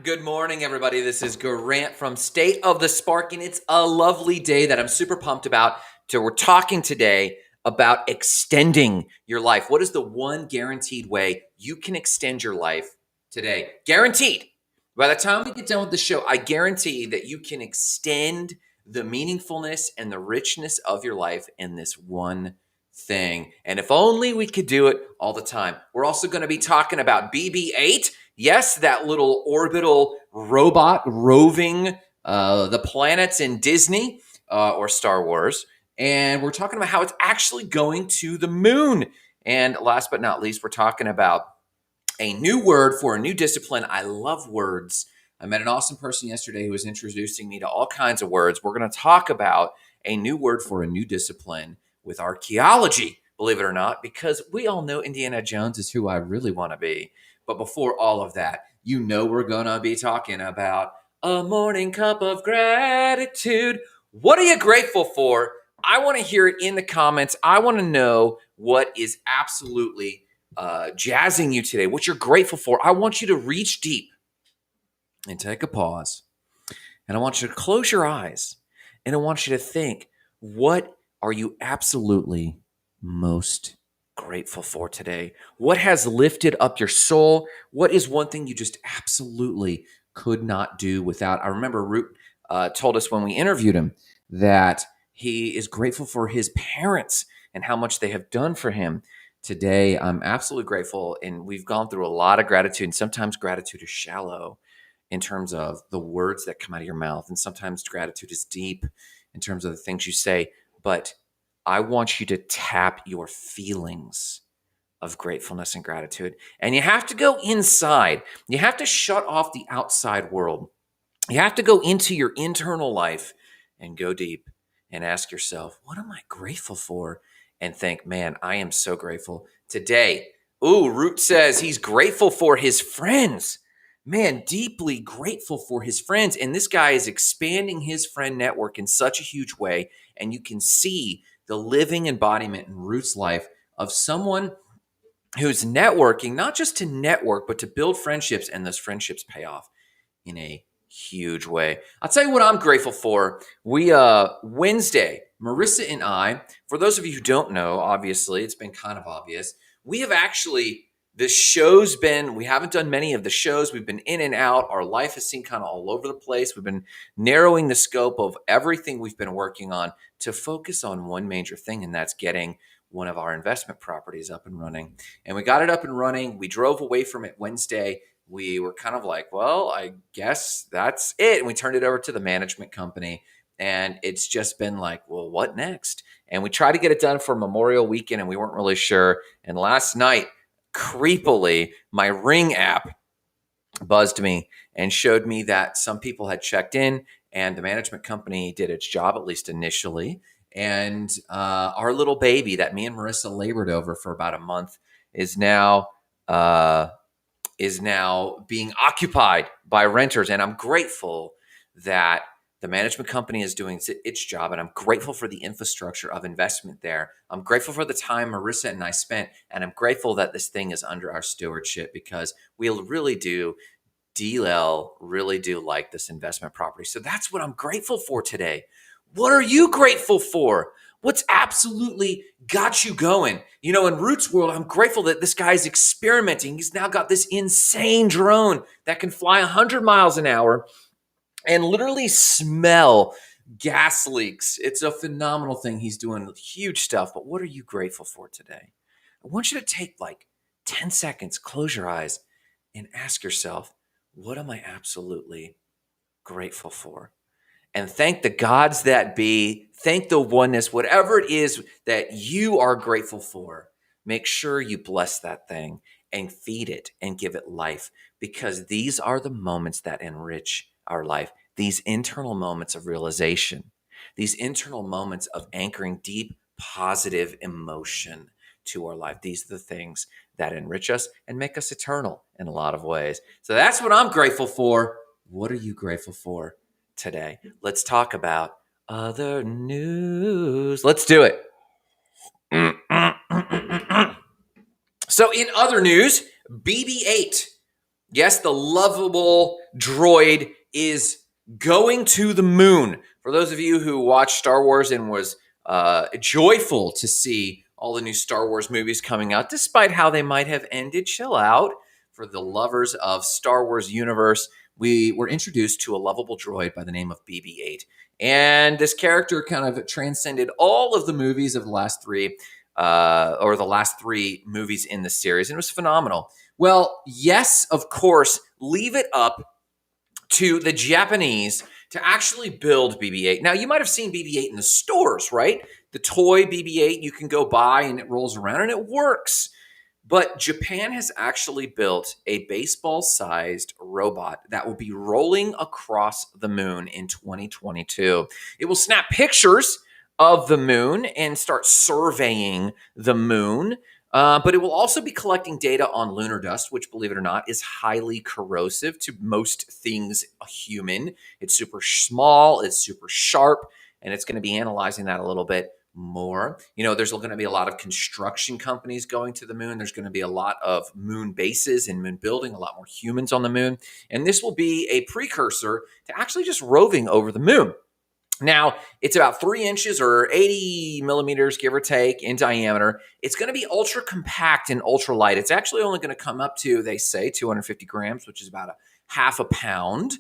Good morning, everybody. This is Grant from State of the Spark, and it's a lovely day that I'm super pumped about. So we're talking today about extending your life. What is the one guaranteed way you can extend your life today? Guaranteed. By the time we get done with the show, I guarantee that you can extend the meaningfulness and the richness of your life in this one thing. And if only we could do it all the time. We're also going to be talking about BB-8. Yes, that little orbital robot roving the planets in Disney or Star Wars. And we're talking about how it's actually going to the moon. And last but not least, we're talking about a new word for a new discipline. I love words. I met an awesome person yesterday who was introducing me to all kinds of words. We're going to talk about a new word for a new discipline with archaeology, believe it or not, because we all know Indiana Jones is who I really want to be. But before all of that, you know we're going to be talking about a morning cup of gratitude. What are you grateful for? I want to hear it in the comments. I want to know what is absolutely jazzing you today, what you're grateful for. I want you to reach deep and take a pause. And I want you to close your eyes. And I want you to think, what are you absolutely most grateful for today? What has lifted up your soul? What is one thing you just absolutely could not do without? I remember Root told us when we interviewed him that he is grateful for his parents and how much they have done for him. Today, I'm absolutely grateful. And we've gone through a lot of gratitude. And sometimes gratitude is shallow in terms of the words that come out of your mouth. And sometimes gratitude is deep in terms of the things you say. But I want you to tap your feelings of gratefulness and gratitude. And you have to go inside. You have to shut off the outside world. You have to go into your internal life and go deep and ask yourself, what am I grateful for? And think, man, I am so grateful today. Ooh, Root says he's grateful for his friends. Man, deeply grateful for his friends. And this guy is expanding his friend network in such a huge way. And you can see the living embodiment in Root's life of someone who's networking, not just to network, but to build friendships. And those friendships pay off in a huge way. I'll tell you what I'm grateful for. We Wednesday, Marissa and I, for those of you who don't know, obviously it's been kind of obvious, we have actually, the show's been, we haven't done many of the shows. We've been in and out. Our life has seemed kind of all over the place. We've been narrowing the scope of everything we've been working on to focus on one major thing, and that's getting one of our investment properties up and running. And we got it up and running. We drove away from it Wednesday. We were kind of like, well, I guess that's it. And we turned it over to the management company. And it's just been like, well, what next? And we tried to get it done for Memorial Weekend and we weren't really sure. And last night, creepily, my Ring app buzzed me and showed me that some people had checked in and the management company did its job, at least initially. And our little baby that me and Marissa labored over for about a month is now being occupied by renters. And I'm grateful that the management company is doing its job. And I'm grateful for the infrastructure of investment there. I'm grateful for the time Marissa and I spent. And I'm grateful that this thing is under our stewardship because we really do, DLL really do like this investment property. So that's what I'm grateful for today. What are you grateful for? What's absolutely got you going? You know, in Root's world, I'm grateful that this guy's experimenting. He's now got this insane drone that can fly 100 miles an hour and literally smell gas leaks. It's a phenomenal thing. He's doing huge stuff. But what are you grateful for today? I want you to take like 10 seconds, close your eyes, and ask yourself, what am I absolutely grateful for? And thank the gods that be, thank the oneness, whatever it is that you are grateful for. Make sure you bless that thing and feed it and give it life, because these are the moments that enrich our life. These internal moments of realization, these internal moments of anchoring deep, positive emotion to our life. These are the things that enrich us and make us eternal in a lot of ways. So that's what I'm grateful for. What are you grateful for today? Let's talk about other news. Let's do it. So in other news, BB-8 Yes, the lovable droid is going to the moon. For those of you who watched Star Wars and was joyful to see all the new Star Wars movies coming out, despite how they might have ended, chill out. For the lovers of Star Wars universe, we were introduced to a lovable droid by the name of BB-8. And this character kind of transcended all of the movies of the last three, or the last three movies in the series, and it was phenomenal. Well, yes, of course, leave it up to the Japanese to actually build BB-8. Now, you might have seen BB-8 in the stores, right? The toy BB-8 you can go buy and it rolls around and it works. But Japan has actually built a baseball-sized robot that will be rolling across the moon in 2022. It will snap pictures of the moon and start surveying the moon. But it will also be collecting data on lunar dust, which, believe it or not, is highly corrosive to most things human. It's super small, it's super sharp, and it's going to be analyzing that a little bit more. There's going to be a lot of construction companies going to the moon. There's going to be a lot of moon bases and moon building, a lot more humans on the moon. And this will be a precursor to actually just roving over the moon. Now, it's about 3 inches or 80 millimeters, give or take, in diameter. It's going to be ultra compact and ultra light. It's actually only going to come up to, they say, 250 grams, which is about a half a pound.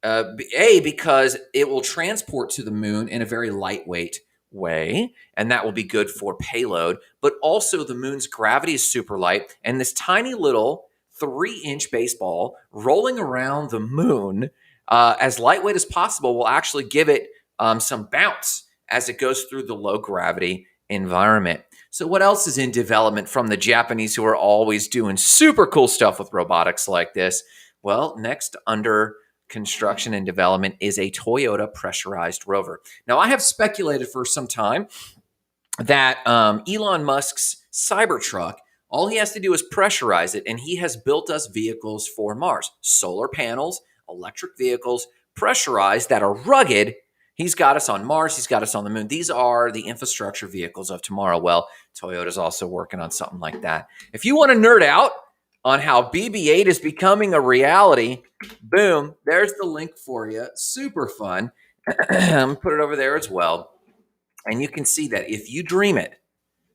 Because it will transport to the moon in a very lightweight way, and that will be good for payload. But also, the moon's gravity is super light, and this tiny little 3-inch baseball rolling around the moon, as lightweight as possible, will actually give it some bounce as it goes through the low gravity environment. So what else is in development from the Japanese, who are always doing super cool stuff with robotics like this? Well, next under construction and development is a Toyota pressurized rover. Now, I have speculated for some time that Elon Musk's Cybertruck, all he has to do is pressurize it, and he has built us vehicles for Mars. Solar panels, electric vehicles, pressurized, that are rugged. He's got us on Mars. He's got us on the moon. These are the infrastructure vehicles of tomorrow. Well, Toyota's also working on something like that. If you want to nerd out on how BB-8 is becoming a reality, boom, there's the link for you. Super fun. I'm put it over there as well. And you can see that if you dream it,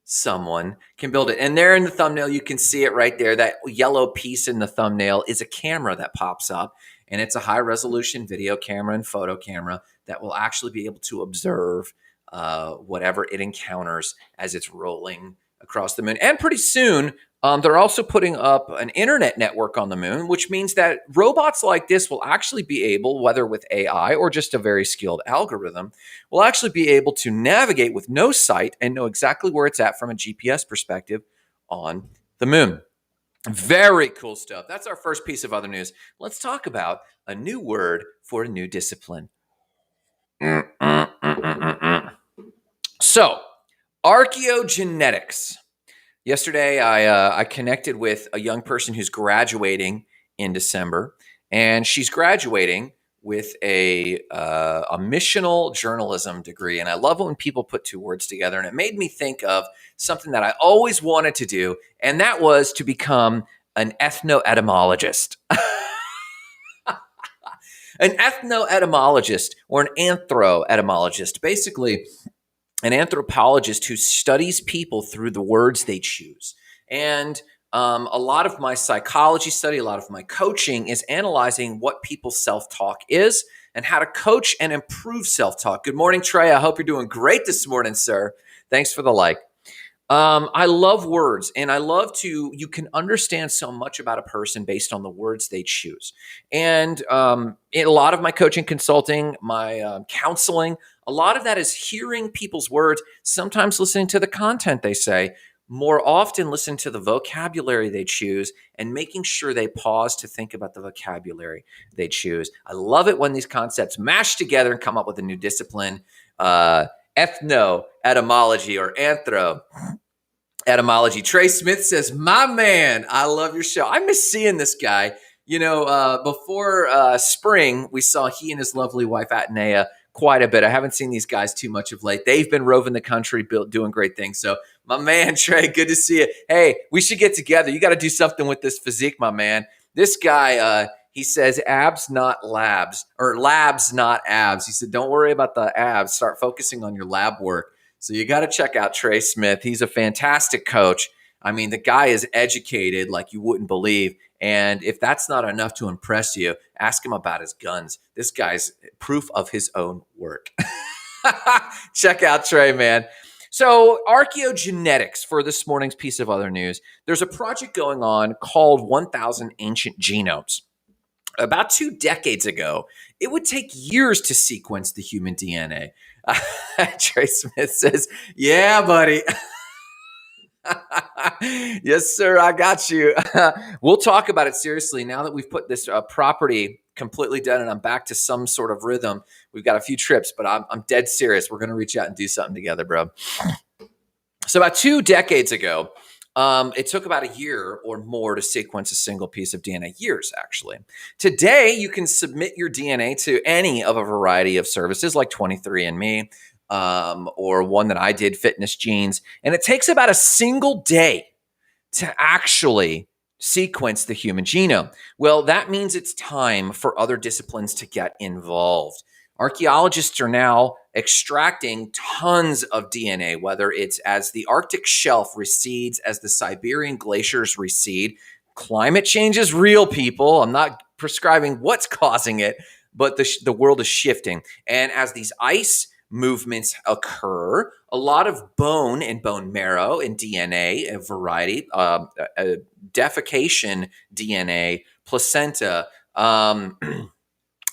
someone can build it. And there in the thumbnail, you can see it right there. That yellow piece in the thumbnail is a camera that pops up, and it's a high resolution video camera and photo camera that will actually be able to observe whatever it encounters as it's rolling across the moon. And pretty soon, they're also putting up an internet network on the moon, which means that robots like this will actually be able, whether with AI or just a very skilled algorithm, will actually be able to navigate with no sight and know exactly where it's at from a GPS perspective on the moon. Very cool stuff. That's our first piece of other news. Let's talk about a new word for a new discipline. So, archaeogenetics. Yesterday, I connected with a young person who's graduating in December, and she's graduating with a missional journalism degree. And I love when people put two words together, and it made me think of something that I always wanted to do, and that was to become an ethnoetymologist. An ethnoetymologist or an anthroetymologist, basically an anthropologist who studies people through the words they choose. And a lot of my psychology study, a lot of my coaching is analyzing what people's self-talk is and how to coach and improve self-talk. Good morning, Trey. I hope you're doing great this morning, sir. Thanks for the like. I love words, and I love you can understand so much about a person based on the words they choose. And in a lot of my coaching, consulting, my counseling, a lot of that is hearing people's words, sometimes listening to the content they say, more often listen to the vocabulary they choose and making sure they pause to think about the vocabulary they choose. I love it when these concepts mash together and come up with a new discipline, ethno-etymology or anthro-etymology. Trey Smith says, my man, I love your show. I miss seeing this guy. Before spring, we saw he and his lovely wife, Atenea, quite a bit. I haven't seen these guys too much of late. They've been roving the country, doing great things. So My man, Trey, good to see you. Hey, we should get together. You got to do something with this physique, my man. This guy, he says abs, not labs, or labs, not abs. He said, don't worry about the abs. Start focusing on your lab work. So you got to check out Trey Smith. He's a fantastic coach. I mean, the guy is educated like you wouldn't believe. And if that's not enough to impress you, ask him about his guns. This guy's proof of his own work. Check out Trey, man. So Archaeogenetics, for this morning's piece of other news, there's a project going on called 1,000 Ancient Genomes. About 2 decades ago, it would take years to sequence the human DNA. Trey Smith says, yeah, buddy. Yes, sir. I got you. We'll talk about it seriously now that we've put this property completely done and I'm back to some sort of rhythm. We've got a few trips, but I'm dead serious. We're going to reach out and do something together, bro. So about 2 decades ago, it took about a year or more to sequence a single piece of DNA. Years, actually. Today, you can submit your DNA to any of a variety of services like 23andMe, or one that I did, Fitness Genes, and it takes about a single day to actually sequence the human genome. Well, that means it's time for other disciplines to get involved. Archaeologists are now extracting tons of DNA, whether it's as the Arctic shelf recedes, as the Siberian glaciers recede. Climate change is real, people. I'm not prescribing what's causing it, but the world is shifting. And as these ice movements occur, a lot of bone and bone marrow and DNA, a variety, defecation DNA, placenta,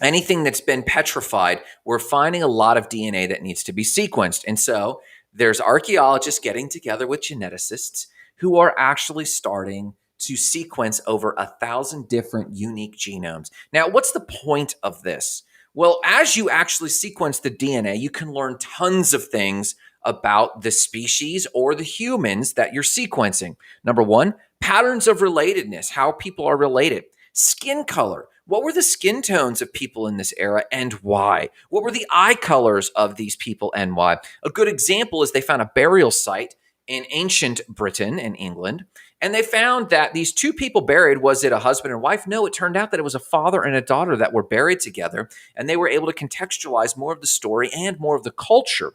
anything that's been petrified, we're finding a lot of DNA that needs to be sequenced. And so there's archaeologists getting together with geneticists who are actually starting to sequence over 1,000 different unique genomes. Now, what's the point of this? Well, as you actually sequence the DNA, you can learn tons of things about the species or the humans that you're sequencing. Number one, patterns of relatedness, how people are related. Skin color. What were the skin tones of people in this era and why? What were the eye colors of these people and why? A good example is they found a burial site in ancient Britain and England, and they found that these 2 people buried, was it a husband and wife? No, it turned out that it was a father and a daughter that were buried together, and they were able to contextualize more of the story and more of the culture.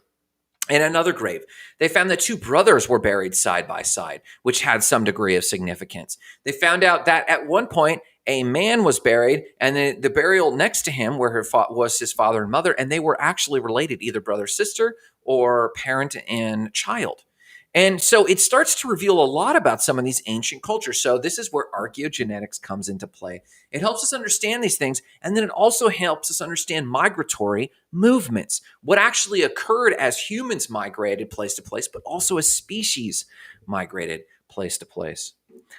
In another grave, they found that 2 brothers were buried side by side, which had some degree of significance. They found out that at one point, a man was buried, and the burial next to him was his father and mother, and they were actually related, either brother, sister, or parent and child. And so it starts to reveal a lot about some of these ancient cultures. So this is where archaeogenetics comes into play. It helps us understand these things, and then it also helps us understand migratory movements, what actually occurred as humans migrated place to place, but also as species migrated place to place.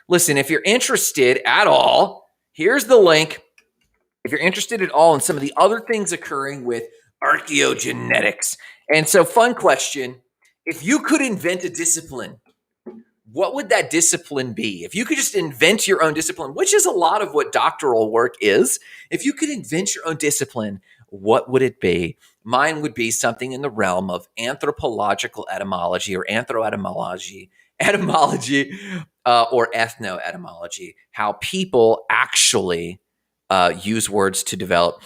Listen, if you're interested at all, here's the link. If you're interested at all in some of the other things occurring with archaeogenetics. And so, fun question. If you could invent a discipline, what would that discipline be? If you could just invent your own discipline, which is a lot of what doctoral work is, if you could invent your own discipline, what would it be? Mine would be something in the realm of anthropological etymology or anthroetymology, or ethnoetymology, how people actually use words to develop.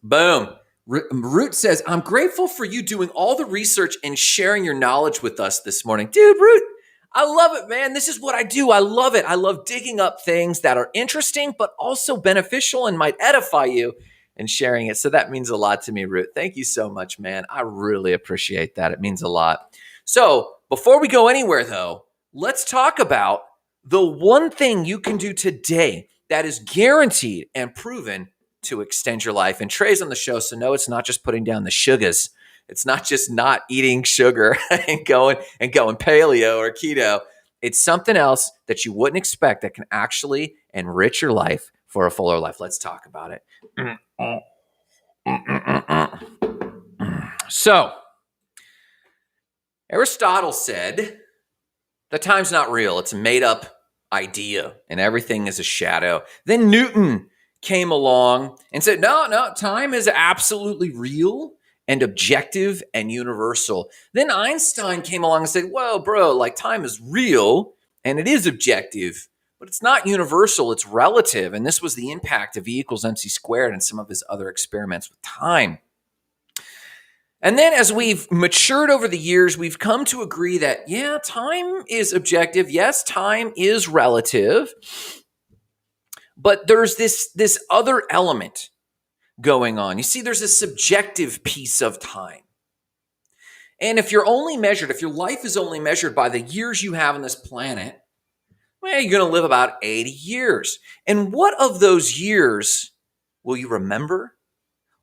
Boom. Root says, I'm grateful for you doing all the research and sharing your knowledge with us this morning. Dude, Root, I love it, man. This is what I do. I love it. I love digging up things that are interesting, but also beneficial and might edify you and sharing it. So that means a lot to me, Root. Thank you so much, man. I really appreciate that. It means a lot. So before we go anywhere, though, let's talk about the one thing you can do today that is guaranteed and proven to extend your life. And Trey's on the show, so no, it's not just putting down the sugars. It's not just not eating sugar and going paleo or keto. It's something else that you wouldn't expect that can actually enrich your life for a fuller life. Let's talk about it. So, Aristotle said, the time's not real. It's a made up idea and everything is a shadow. Then Newton came along and said, no, time is absolutely real and objective and universal. Then Einstein came along and said, whoa, bro, like time is real and it is objective, but it's not universal, it's relative. And this was the impact of E equals MC squared and some of his other experiments with time. And then as we've matured over the years, we've come to agree that, yeah, time is objective. Yes, time is relative. But there's this other element going on. You see, there's a subjective piece of time. And if your life is only measured by the years you have on this planet, well, you're going to live about 80 years. And what of those years will you remember?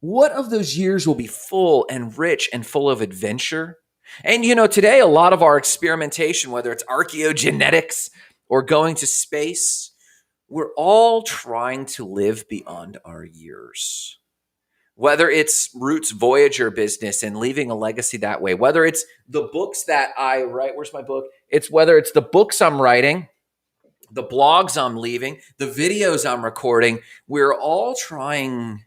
What of those years will be full and rich and full of adventure? And today, a lot of our experimentation, whether it's archaeogenetics or going to space, we're all trying to live beyond our years. Whether it's Roots Voyager business and leaving a legacy that way, whether it's the books that I write, where's my book? Whether it's the books I'm writing, the blogs I'm leaving, the videos I'm recording, we're all trying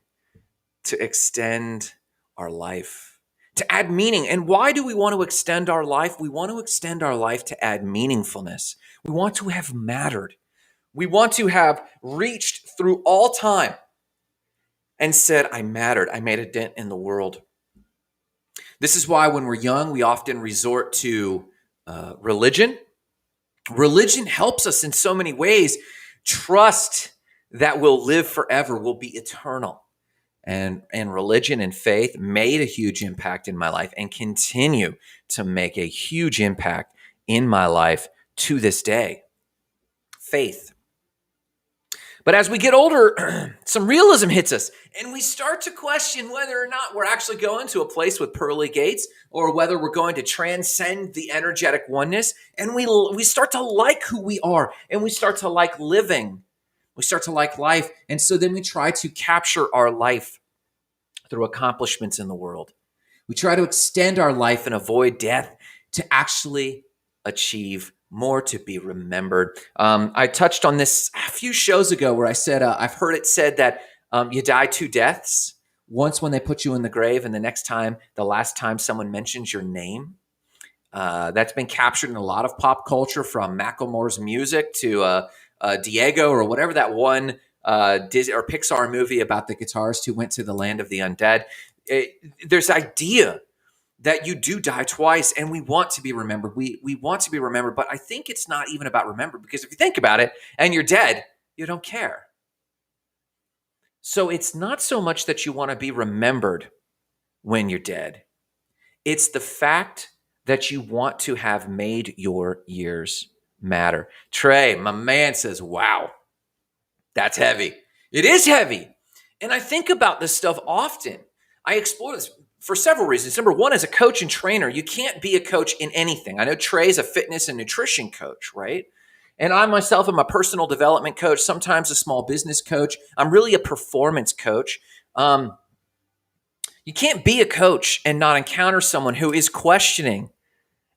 to extend our life, to add meaning. And why do we want to extend our life? We want to extend our life to add meaningfulness. We want to have mattered. We want to have reached through all time and said, I mattered. I made a dent in the world. This is why when we're young, we often resort to religion. Religion helps us in so many ways. Trust that we'll live forever, will be eternal. And religion and faith made a huge impact in my life and continue to make a huge impact in my life to this day. Faith. But as we get older, some realism hits us and we start to question whether or not we're actually going to a place with pearly gates or whether we're going to transcend the energetic oneness. And we start to like who we are and we start to like living. We start to like life. And so then we try to capture our life through accomplishments in the world. We try to extend our life and avoid death to actually achieve more, to be remembered. I touched on this a few shows ago where I said, I've heard it said that you die two deaths. Once when they put you in the grave and the last time someone mentions your name. That's been captured in a lot of pop culture, from Macklemore's music to Diego or whatever that one Disney or Pixar movie about the guitarist who went to the land of the undead. There's idea that you do die twice and we want to be remembered. We want to be remembered, but I think it's not even about remembered, because if you think about it and you're dead, you don't care. So it's not so much that you want to be remembered when you're dead. It's the fact that you want to have made your years matter. Trey, my man, says, wow, that's heavy. It is heavy. And I think about this stuff often. I explore this for several reasons. Number one, as a coach and trainer, you can't be a coach in anything. I know Trey's a fitness and nutrition coach, right? And I myself am a personal development coach, sometimes a small business coach. I'm really a performance coach. You can't be a coach and not encounter someone who is questioning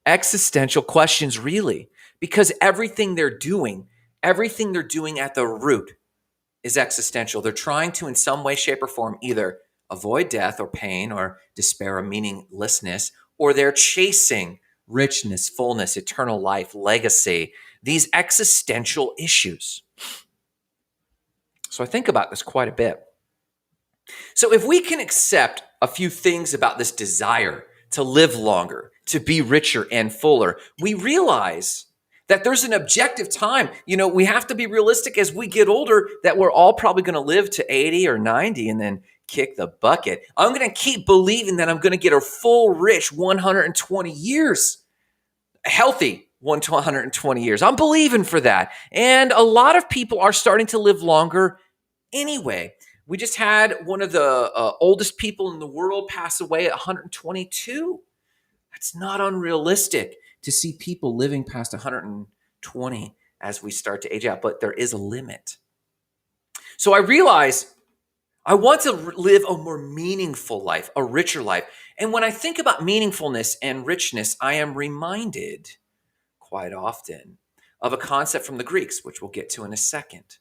existential questions, really, because everything they're doing at the root is existential. They're trying to, in some way, shape, or form, either avoid death or pain or despair or meaninglessness, or they're chasing richness, fullness, eternal life, legacy, these existential issues. So I think about this quite a bit. So if we can accept a few things about this desire to live longer, to be richer and fuller, we realize that there's an objective time. We have to be realistic as we get older that we're all probably going to live to 80 or 90 and then kick the bucket. I'm going to keep believing that I'm going to get a full, rich 120 years, healthy 120 years. I'm believing for that. And a lot of people are starting to live longer anyway. We just had one of the oldest people in the world pass away at 122. That's not unrealistic to see people living past 120 as we start to age out, but there is a limit. So I realize I want to live a more meaningful life, a richer life. And when I think about meaningfulness and richness, I am reminded quite often of a concept from the Greeks, which we'll get to in a second.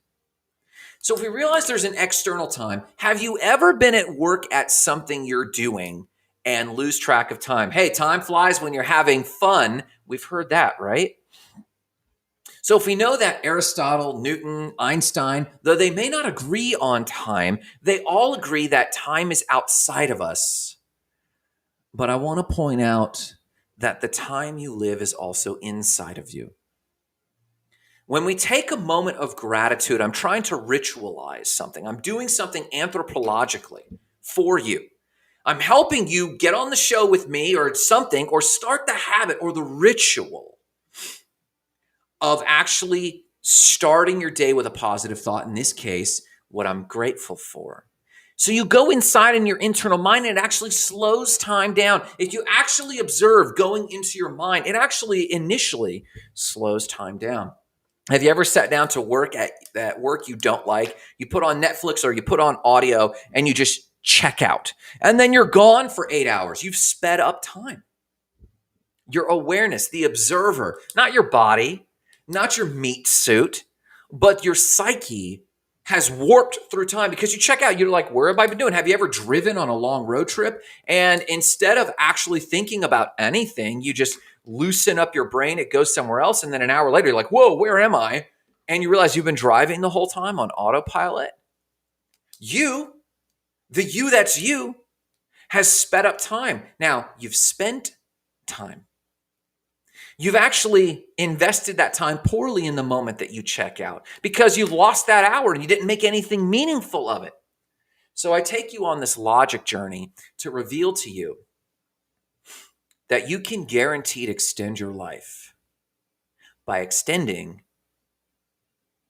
So if we realize there's an external time, have you ever been at work at something you're doing and lose track of time. Hey, time flies when you're having fun. We've heard that, right? So if we know that Aristotle, Newton, Einstein, though they may not agree on time, they all agree that time is outside of us. But I want to point out that the time you live is also inside of you. When we take a moment of gratitude, I'm trying to ritualize something. I'm doing something anthropologically for you. I'm helping you get on the show with me or something, or start the habit or the ritual of actually starting your day with a positive thought. In this case, what I'm grateful for. So you go inside in your internal mind, and it actually slows time down. If you actually observe going into your mind, it actually initially slows time down. Have you ever sat down to work at work you don't like? You put on Netflix or you put on audio and you just check out. And then you're gone for 8 hours. You've sped up time. Your awareness, the observer, not your body, not your meat suit, but your psyche has warped through time because you check out. You're like, where have I been doing? Have you ever driven on a long road trip? And instead of actually thinking about anything, you just loosen up your brain. It goes somewhere else. And then an hour later, you're like, whoa, where am I? And you realize you've been driving the whole time on autopilot. You, the you that's you, has sped up time. Now, you've spent time. You've actually invested that time poorly in the moment that you check out because you lost that hour and you didn't make anything meaningful of it. So I take you on this logic journey to reveal to you that you can guaranteed extend your life by extending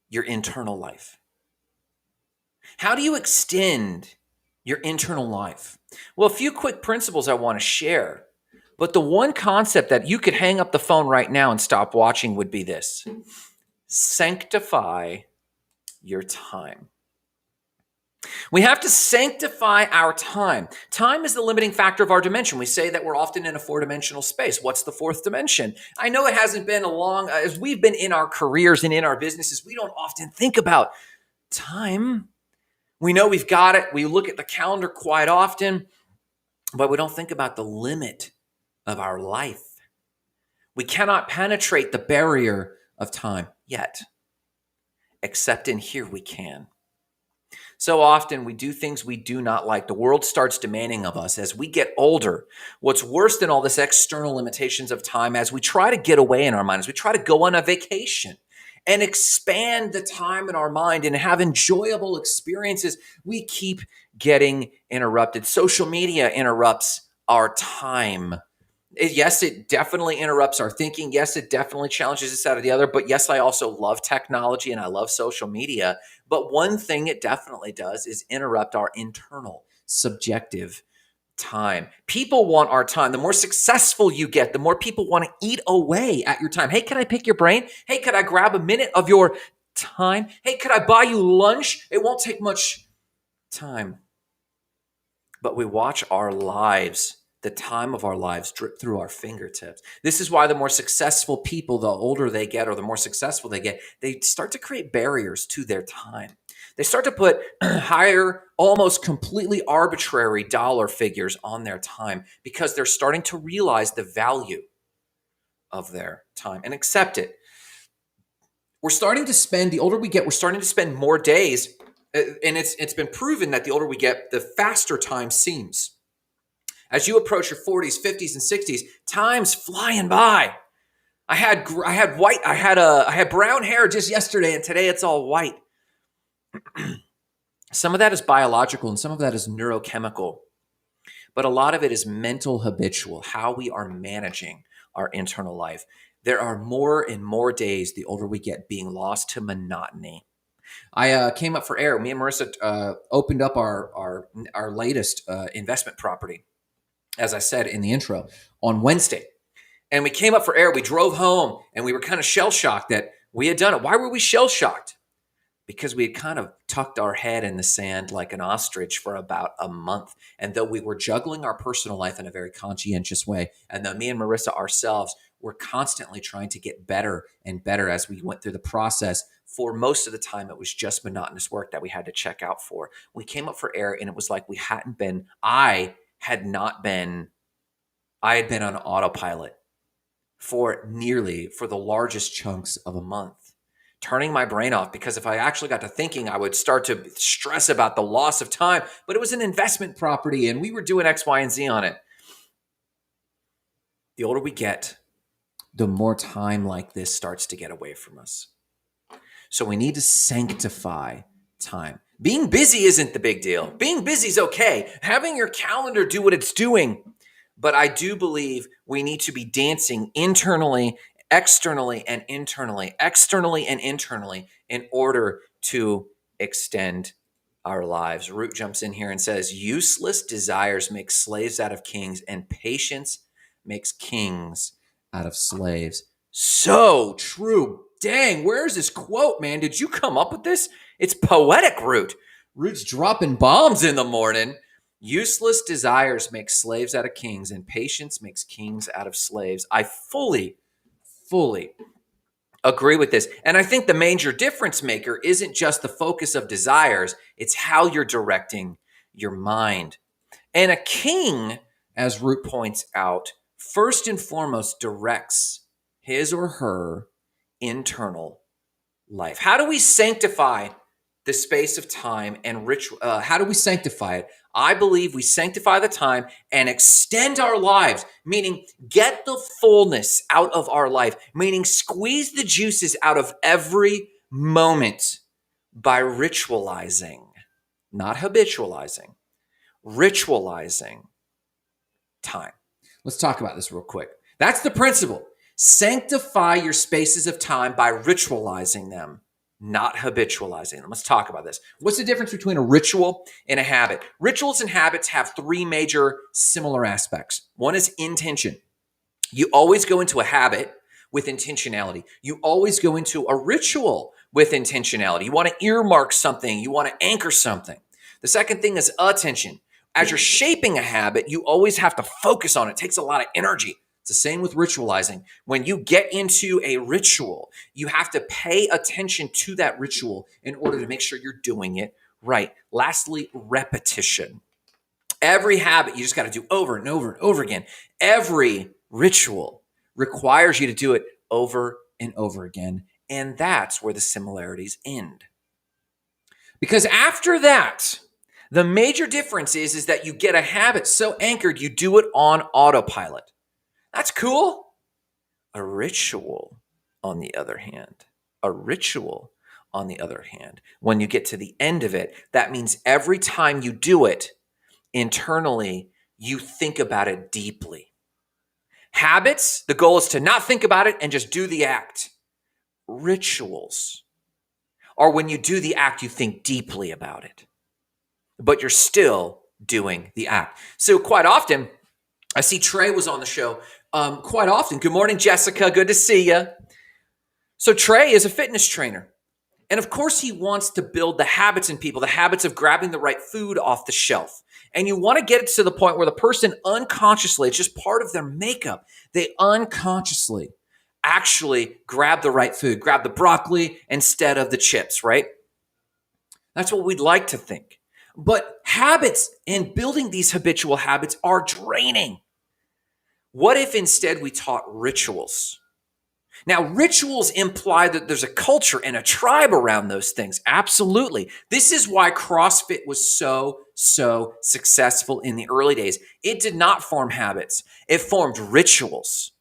your internal life. How do you extend your internal life? Well, a few quick principles I want to share. But the one concept that you could hang up the phone right now and stop watching would be this: sanctify your time. We have to sanctify our time. Time is the limiting factor of our dimension. We say that we're often in a four-dimensional space. What's the fourth dimension? I know it hasn't been as we've been in our careers and in our businesses, we don't often think about time. We know we've got it. We look at the calendar quite often, but we don't think about the limit of our life. We cannot penetrate the barrier of time yet, except in here we can. So often we do things we do not like. The world starts demanding of us as we get older. What's worse than all this external limitations of time, as we try to get away in our mind, as we try to go on a vacation and expand the time in our mind and have enjoyable experiences, we keep getting interrupted. Social media interrupts our time. Yes, it definitely interrupts our thinking. Yes, it definitely challenges us out of the other. But yes, I also love technology and I love social media. But one thing it definitely does is interrupt our internal subjective time. People want our time. The more successful you get, the more people want to eat away at your time. Hey, can I pick your brain? Hey, could I grab a minute of your time? Hey, could I buy you lunch? It won't take much time. But we watch our lives, the time of our lives, drip through our fingertips. This is why the more successful people, the older they get or the more successful they get, they start to create barriers to their time. They start to put higher, almost completely arbitrary dollar figures on their time because they're starting to realize the value of their time and accept it. We're starting to spend, the older we get, we're starting to spend more days. And it's been proven that the older we get, the faster time seems. As you approach your 40s, 50s, and 60s, time's flying by. I had brown hair just yesterday, and today it's all white. Some of that is biological, and some of that is neurochemical. But a lot of it is mental habitual, how we are managing our internal life. There are more and more days, the older we get, being lost to monotony. I came up for air. Me and Marissa opened up our latest investment property, as I said in the intro, on Wednesday. And we came up for air. We drove home, and we were kind of shell-shocked that we had done it. Why were we shell-shocked? Because we had kind of tucked our head in the sand like an ostrich for about a month. And though we were juggling our personal life in a very conscientious way, and though me and Marissa ourselves were constantly trying to get better and better as we went through the process, for most of the time, it was just monotonous work that we had to check out for. We came up for air, and it was like I I had been on autopilot for the largest chunks of a month, turning my brain off, because if I actually got to thinking, I would start to stress about the loss of time. But it was an investment property and we were doing X, Y, and Z on it. The older we get, the more time like this starts to get away from us. So we need to sanctify time. Being busy isn't the big deal. Being busy is okay. Having your calendar do what it's doing. But I do believe we need to be dancing internally, externally, and internally in order to extend our lives. Root jumps in here and says, useless desires make slaves out of kings, and patience makes kings out of slaves. So true. Dang, where's this quote, man? Did you come up with this? It's poetic, Root. Root's dropping bombs in the morning. Useless desires make slaves out of kings, and patience makes kings out of slaves. I fully agree with this. And I think the major difference maker isn't just the focus of desires, it's how you're directing your mind. And a king, as Root points out, first and foremost directs his or her internal life. How do we sanctify the space of time and ritual? How do we sanctify it? I believe we sanctify the time and extend our lives, meaning get the fullness out of our life, meaning squeeze the juices out of every moment by ritualizing, not habitualizing, ritualizing time. Let's talk about this real quick. That's the principle. Sanctify your spaces of time by ritualizing them, not habitualizing them. Let's talk about this. What's the difference between a ritual and a habit? Rituals and habits have three major similar aspects. One is intention. You always go into a habit with intentionality. You always go into a ritual with intentionality. You want to earmark something. You want to anchor something. The second thing is attention. As you're shaping a habit, you always have to focus on it. It takes a lot of energy. It's the same with ritualizing. When you get into a ritual, you have to pay attention to that ritual in order to make sure you're doing it right. Lastly, repetition. Every habit you just got to do over and over and over again. Every ritual requires you to do it over and over again. And that's where the similarities end. Because after that, the major difference is that you get a habit so anchored, you do it on autopilot. That's cool. A ritual, on the other hand, when you get to the end of it, that means every time you do it internally, you think about it deeply. Habits, the goal is to not think about it and just do the act. Rituals are when you do the act, you think deeply about it, but you're still doing the act. So quite often, I see Trey was on the show quite often. Good morning, Jessica. Good to see you. So Trey is a fitness trainer. And of course, he wants to build the habits in people, the habits of grabbing the right food off the shelf. And you want to get it to the point where the person unconsciously, it's just part of their makeup. They unconsciously actually grab the right food, grab the broccoli instead of the chips, right? That's what we'd like to think. But habits and building these habitual habits are draining. What if instead we taught rituals? Now, rituals imply that there's a culture and a tribe around those things. Absolutely. This is why CrossFit was so successful in the early days. It did not form habits. It formed rituals.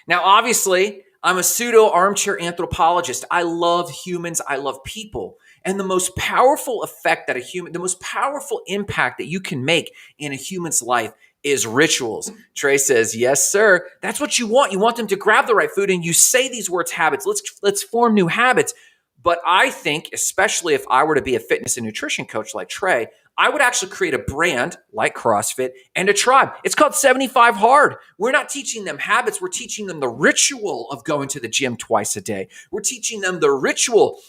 Now, obviously, I'm a pseudo armchair anthropologist. I love humans. I love people. And the most powerful effect that the most powerful impact that you can make in a human's life is rituals. Trey says, yes, sir. That's what you want. You want them to grab the right food, and you say these words, habits. Let's form new habits. But I think, especially if I were to be a fitness and nutrition coach like Trey, I would actually create a brand like CrossFit and a tribe. It's called 75 Hard. We're not teaching them habits. We're teaching them the ritual of going to the gym twice a day. We're teaching them the ritual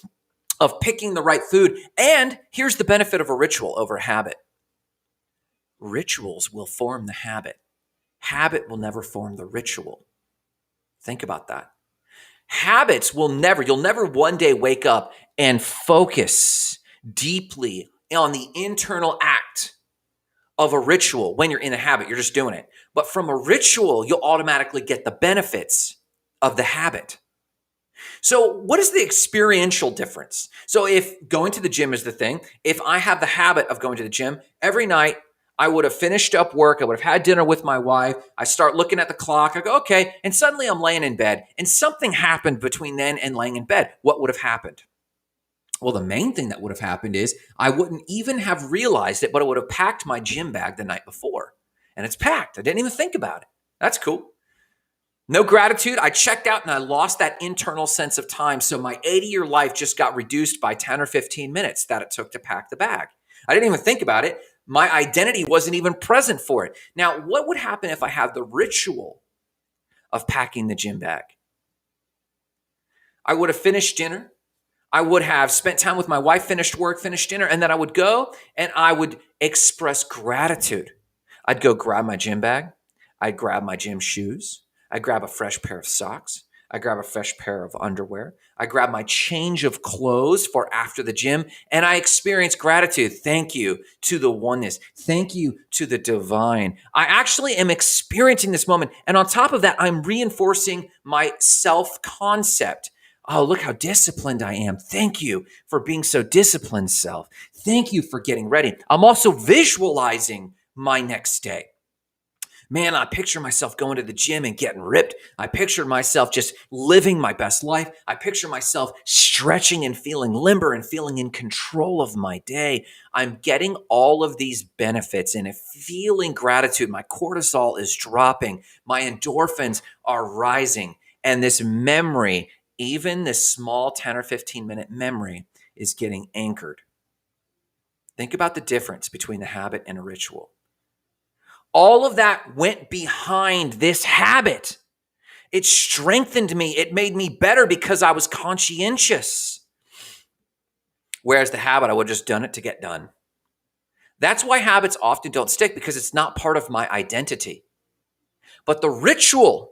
of picking the right food. And here's the benefit of a ritual over a habit. Rituals will form the habit. Habit will never form the ritual. Think about that. Habits will you'll never one day wake up and focus deeply on the internal act of a ritual. When you're in a habit, you're just doing it. But from a ritual, you'll automatically get the benefits of the habit. So what is the experiential difference? So if going to the gym is the thing, if I have the habit of going to the gym every night, I would have finished up work. I would have had dinner with my wife. I start looking at the clock. I go, okay. And suddenly I'm laying in bed and something happened between then and laying in bed. What would have happened? Well, the main thing that would have happened is I wouldn't even have realized it, but I would have packed my gym bag the night before. And it's packed. I didn't even think about it. That's cool. No gratitude. I checked out and I lost that internal sense of time. So my 80-year life just got reduced by 10 or 15 minutes that it took to pack the bag. I didn't even think about it. My identity wasn't even present for it. Now, what would happen if I had the ritual of packing the gym bag? I would have finished dinner. I would have spent time with my wife, finished work, finished dinner, and then I would go and I would express gratitude. I'd go grab my gym bag. I'd grab my gym shoes. I'd grab a fresh pair of socks. I'd grab a fresh pair of underwear. I grab my change of clothes for after the gym, and I experience gratitude. Thank you to the oneness. Thank you to the divine. I actually am experiencing this moment. And on top of that, I'm reinforcing my self-concept. Oh, look how disciplined I am. Thank you for being so disciplined, self. Thank you for getting ready. I'm also visualizing my next day. Man, I picture myself going to the gym and getting ripped. I picture myself just living my best life. I picture myself stretching and feeling limber and feeling in control of my day. I'm getting all of these benefits and feeling gratitude. My cortisol is dropping. My endorphins are rising. And this memory, even this small 10 or 15 minute memory, is getting anchored. Think about the difference between the habit and a ritual. All of that went behind this habit. It strengthened me. It made me better because I was conscientious. Whereas the habit, I would have just done it to get done. That's why habits often don't stick, because it's not part of my identity. But the ritual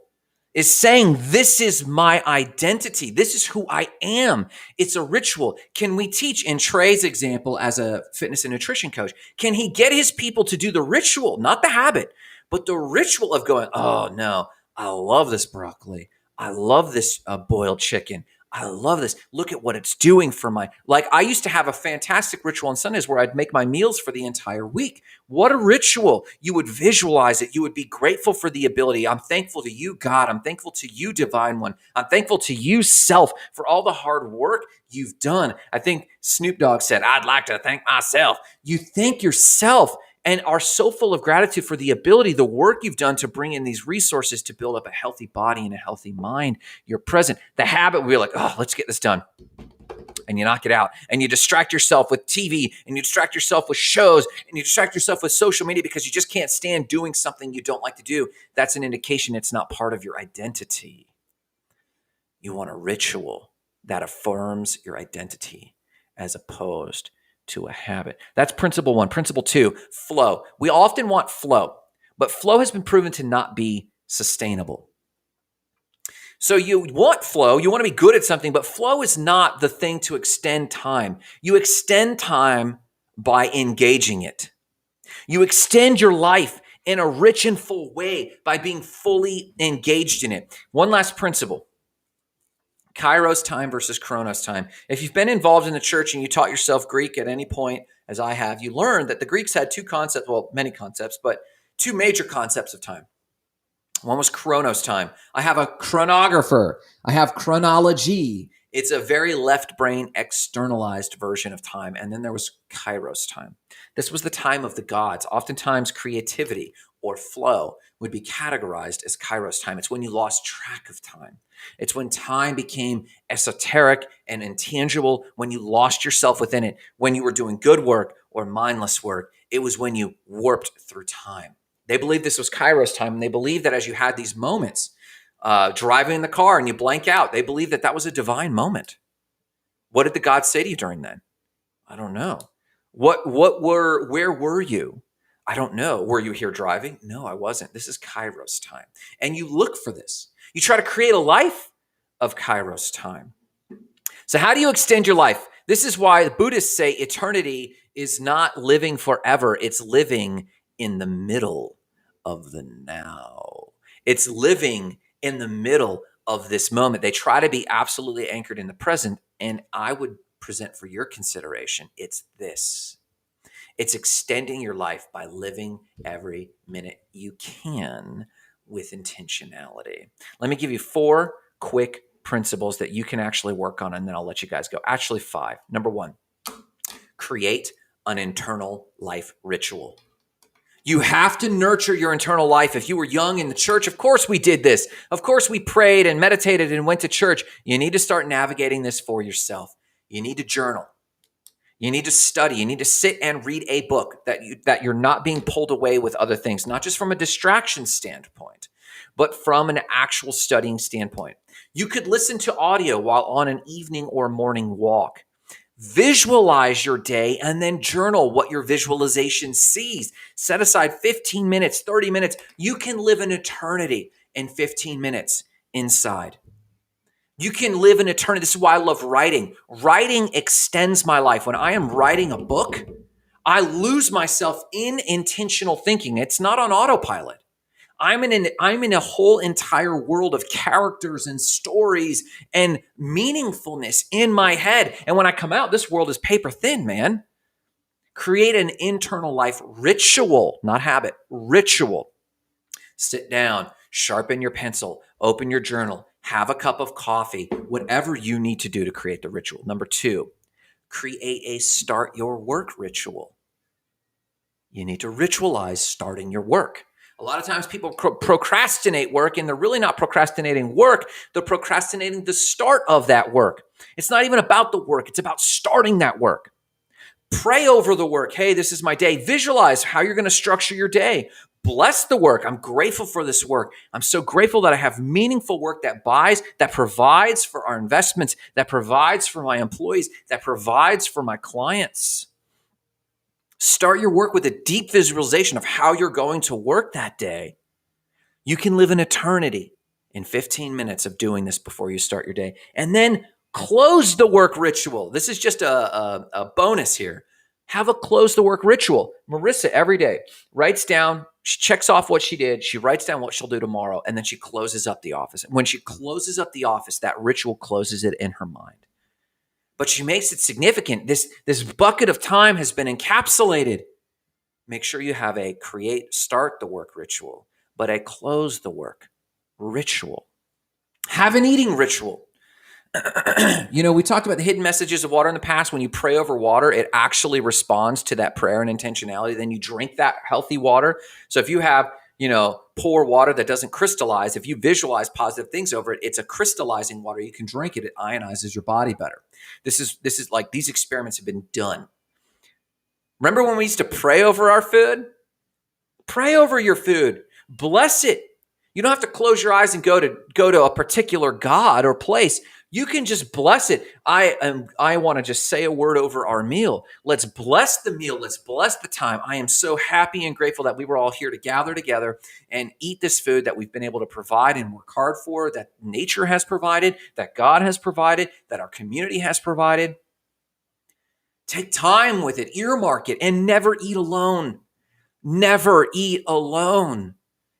is saying, this is my identity. This is who I am. It's a ritual. Can we teach, in Trey's example as a fitness and nutrition coach, can he get his people to do the ritual, not the habit, but the ritual of going, oh no, I love this broccoli. I love this boiled chicken. I love this. Look at what it's doing for I used to have a fantastic ritual on Sundays where I'd make my meals for the entire week. What a ritual. You would visualize it. You would be grateful for the ability. I'm thankful to you, God. I'm thankful to you, Divine One. I'm thankful to you, Self, for all the hard work you've done. I think Snoop Dogg said, I'd like to thank myself. You thank yourself and are so full of gratitude for the ability, the work you've done to bring in these resources to build up a healthy body and a healthy mind. You're present. The habit, we're like, oh, let's get this done. And you knock it out. And you distract yourself with TV, and you distract yourself with shows, and you distract yourself with social media because you just can't stand doing something you don't like to do. That's an indication it's not part of your identity. You want a ritual that affirms your identity as opposed to a habit. That's principle one. Principle two, flow. We often want flow, but flow has been proven to not be sustainable. So you want flow, you want to be good at something, but flow is not the thing to extend time. You extend time by engaging it. You extend your life in a rich and full way by being fully engaged in it. One last principle. Kairos time versus Chronos time. If you've been involved in the church and you taught yourself Greek at any point, as I have, you learned that the Greeks had two concepts, well, many concepts, but two major concepts of time. One was Chronos time. I have a chronographer. I have chronology. It's a very left brain externalized version of time. And then there was Kairos time. This was the time of the gods. Oftentimes creativity or flow would be categorized as Kairos time. It's when you lost track of time. It's when time became esoteric and intangible, when you lost yourself within it, when you were doing good work or mindless work. It was when you warped through time. They believed this was Kairos time, and they believed that as you had these moments, driving in the car and you blank out, they believed that that was a divine moment. What did the gods say to you during that? I don't know. Where were you? I don't know. Were you here driving? No, I wasn't. This is Kairos time. And you look for this. You try to create a life of Kairos time. So how do you extend your life? This is why the Buddhists say eternity is not living forever. It's living in the middle of the now. It's living in the middle of this moment. They try to be absolutely anchored in the present. And I would present for your consideration, it's this. It's extending your life by living every minute you can with intentionality. Let me give you 4 quick principles that you can actually work on, and then I'll let you guys go. Actually, 5. Number 1, create an internal life ritual. You have to nurture your internal life. If you were young in the church, of course we did this. Of course we prayed and meditated and went to church. You need to start navigating this for yourself. You need to journal. You need to study. You need to sit and read a book that you're not being pulled away with other things, not just from a distraction standpoint, but from an actual studying standpoint. You could listen to audio while on an evening or morning walk. Visualize your day and then journal what your visualization sees. Set aside 15 minutes, 30 minutes. You can live an eternity in 15 minutes inside. You can live an eternity. This is why I love writing. Writing extends my life. When I am writing a book, I lose myself in intentional thinking. It's not on autopilot. I'm in a whole entire world of characters and stories and meaningfulness in my head. And when I come out, this world is paper thin, man. Create an internal life ritual, not habit, ritual. Sit down, sharpen your pencil, open your journal, have a cup of coffee, whatever you need to do to create the ritual. Number 2, create a start your work ritual. You need to ritualize starting your work. A lot of times people procrastinate work, and they're really not procrastinating work. They're procrastinating the start of that work. It's not even about the work. It's about starting that work. Pray over the work. Hey, this is my day. Visualize how you're going to structure your day. Bless the work. I'm grateful for this work. I'm so grateful that I have meaningful work that provides for our investments, that provides for my employees, that provides for my clients. Start your work with a deep visualization of how you're going to work that day. You can live an eternity in 15 minutes of doing this before you start your day. And then close the work ritual. This is just a bonus here. Have a close the work ritual. Marissa every day writes down, she checks off what she did. She writes down what she'll do tomorrow, and then she closes up the office. When she closes up the office, that ritual closes it in her mind. But she makes it significant. This bucket of time has been encapsulated. Make sure you have a start the work ritual, but a close the work ritual. Have an eating ritual. We talked about the hidden messages of water in the past. When you pray over water, it actually responds to that prayer and intentionality. Then you drink that healthy water. So if you have, poor water that doesn't crystallize, if you visualize positive things over it, it's a crystallizing water. You can drink it. It ionizes your body better. This is like these experiments have been done. Remember when we used to pray over our food? Pray over your food. Bless it. You don't have to close your eyes and go to a particular God or place. You can just bless it. I want to just say a word over our meal. Let's bless the meal. Let's bless the time. I am so happy and grateful that we were all here to gather together and eat this food that we've been able to provide and work hard for, that nature has provided, that God has provided, that our community has provided. Take time with it, earmark it, and never eat alone. Never eat alone.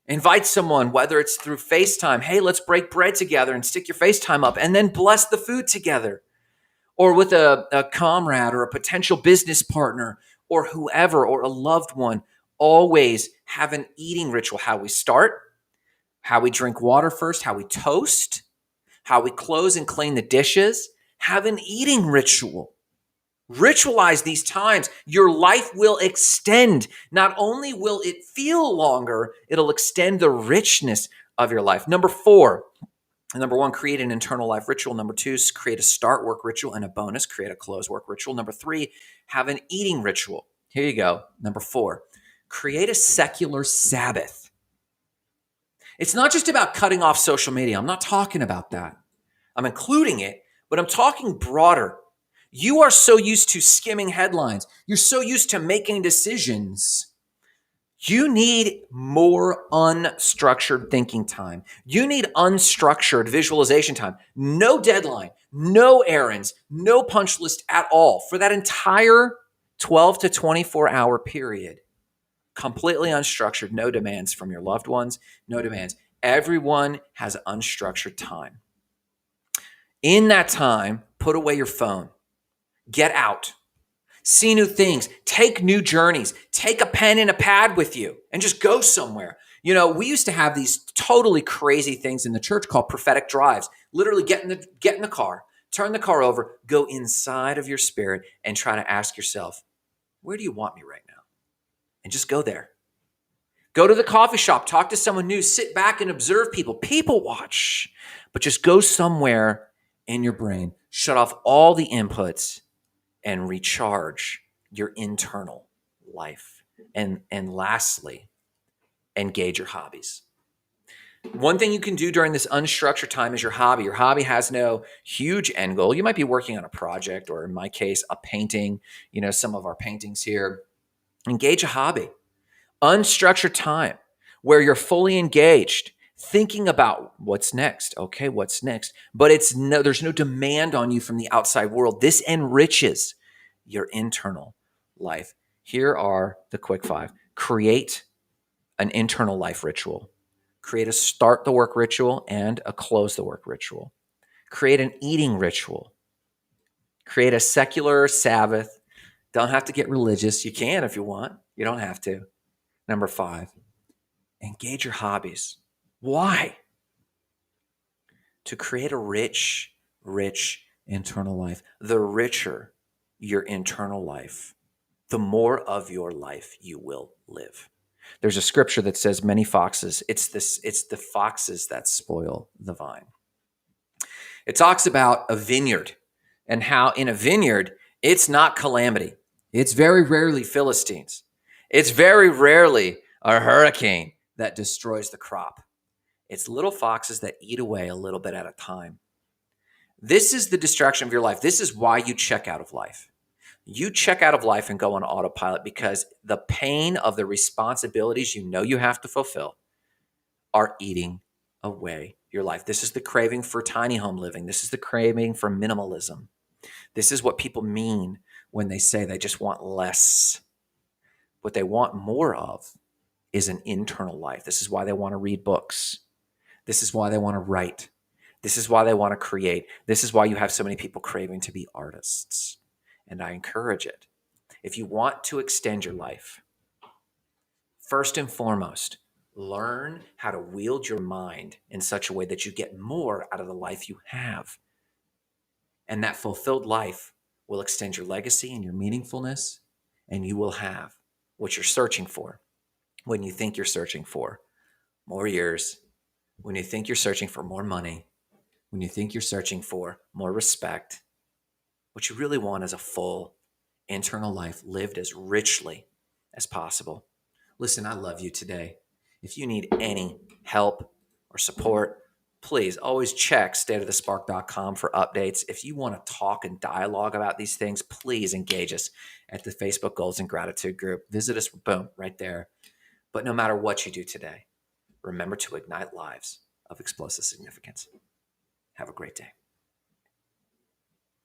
Invite someone, whether it's through FaceTime. Hey, let's break bread together and stick your FaceTime up and then bless the food together. Or with a comrade or a potential business partner or whoever or a loved one. Always have an eating ritual. How we start, how we drink water first, how we toast, how we close and clean the dishes. Have an eating ritual. Ritualize these times. Your life will extend. Not only will it feel longer, it'll extend the richness of your life. Number 4, number 1, create an internal life ritual. Number 2, create a start work ritual, and a bonus, create a close work ritual. Number 3, have an eating ritual. Here you go. Number 4, create a secular Sabbath. It's not just about cutting off social media. I'm not talking about that. I'm including it, but I'm talking broader. You are so used to skimming headlines. You're so used to making decisions. You need more unstructured thinking time. You need unstructured visualization time. No deadline, no errands, no punch list at all for that entire 12 to 24 hour period. completely unstructured, no demands from your loved ones, no demands. Everyone has unstructured time. In that time, put away your phone, get out, see new things, take new journeys, take a pen and a pad with you and just go somewhere. You know, we used to have these totally crazy things in the church called prophetic drives. Literally get in the car, turn the car over, go inside of your spirit and try to ask yourself, where do you want me right now? And just go there. Go to the coffee shop, talk to someone new, sit back and observe people. People watch, but just go somewhere in your brain, shut off all the inputs and recharge your internal life. And lastly, engage your hobbies. One thing you can do during this unstructured time is your hobby. Your hobby has no huge end goal. You might be working on a project, or in my case, a painting. You know, some of our paintings here. Engage a hobby. Unstructured time where you're fully engaged, thinking about what's next. Okay, what's next? But there's no demand on you from the outside world. This enriches your internal life. Here are the quick 5. Create an internal life ritual. Create a start the work ritual and a close the work ritual. Create an eating ritual. Create a secular Sabbath. Don't have to get religious. You can if you want. You don't have to. Number 5, engage your hobbies. Why? To create a rich, rich internal life. The richer your internal life, the more of your life you will live. There's a scripture that says many foxes, it's the foxes that spoil the vine. It talks about a vineyard and how in a vineyard, it's not calamity. It's very rarely Philistines. It's very rarely a hurricane that destroys the crop. It's little foxes that eat away a little bit at a time. This is the distraction of your life. This is why you check out of life. You check out of life and go on autopilot because the pain of the responsibilities you know you have to fulfill are eating away your life. This is the craving for tiny home living. This is the craving for minimalism. This is what people mean when they say they just want less. What they want more of is an internal life. This is why they want to read books. This is why they want to write. This is why they want to create. This is why you have so many people craving to be artists. And I encourage it. If you want to extend your life, first and foremost, learn how to wield your mind in such a way that you get more out of the life you have. And that fulfilled life will extend your legacy and your meaningfulness, and you will have what you're searching for when you think you're searching for more years, when you think you're searching for more money, when you think you're searching for more respect. What you really want is a full internal life lived as richly as possible. Listen, I love you today. If you need any help or support, please always check stateofthespark.com for updates. If you want to talk and dialogue about these things, please engage us at the Facebook Goals and Gratitude group. Visit us, boom, right there. But no matter what you do today, remember to ignite lives of explosive significance. Have a great day.